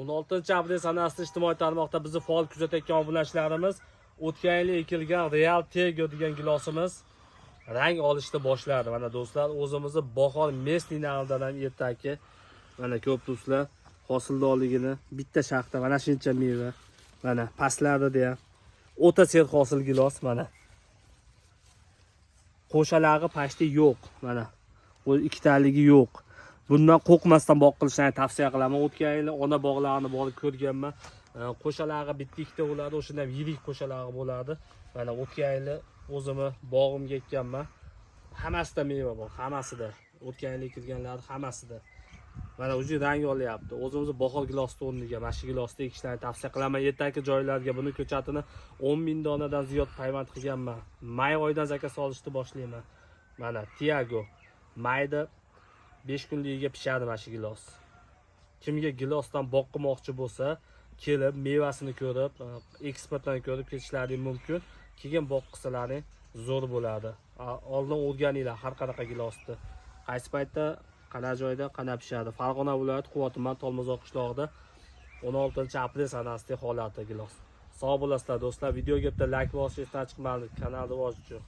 16-aprel sanasida ijtimoiy tarmoqda bizni faol kuzatayotgan obunachilarimiz o'tgan yil ekilgan Real Tego degan gilosimiz rang olishni boshladi. Mana do'stlar, o'zimizni bahor mesli navdan ertaki mana ko'p do'stlar hosildorligini bitta shaxta mana shuncha meva. Mana pastlarida ham o'ta ser hosil gilos mana. Qo'shalari pashti yo'q. Mana bu ikkitaligi yo'q. Bundan qo'rqmasdan boqilishni tavsiya qilaman. O'tgan yil ona bog'larini borib ko'rganman. Qo'shalari bitta-ikkita bo'ladi, o'shundan yirik qo'shalari bo'ladi. Mana o'tgan yil o'zimni bog'imga ekkanman. Hammasida meva bor, hammasida. O'tgan yil ekilganlar hammasida. Mana o'zi rang olyapti. O'zimizni bahor gilosni o'rniga mana shu gilosni ekishni tavsiya qilaman. Ertaki joylarga buni ko'chatini 10.000 donadan ziyod payvand qilganman. May oyidan zakaz olishni boshlayman. Mana Tiago mayda 5 kunligiga pishadi mana shu gilos. Kimga gilosdan boqmoqchi bo'lsa, kelib mevasini ko'rib, ekspertlarni ko'rib ketishlari mumkin. Keyin boqqisalaring zo'r bo'ladi. Oldin o'rganinglar har qanaqa gilosni. Qaysi paytda, qanaqa joyda, qanaqa pishadi. Farg'ona viloyati Quvvatuman Tolmozoq qishlog'ida 16-aprel sanasida holati gilos. Sog' bo'lasizlar do'stlar. Videoga bitta like bosishni esdan chiqmang. Kanalni rivoji uchun.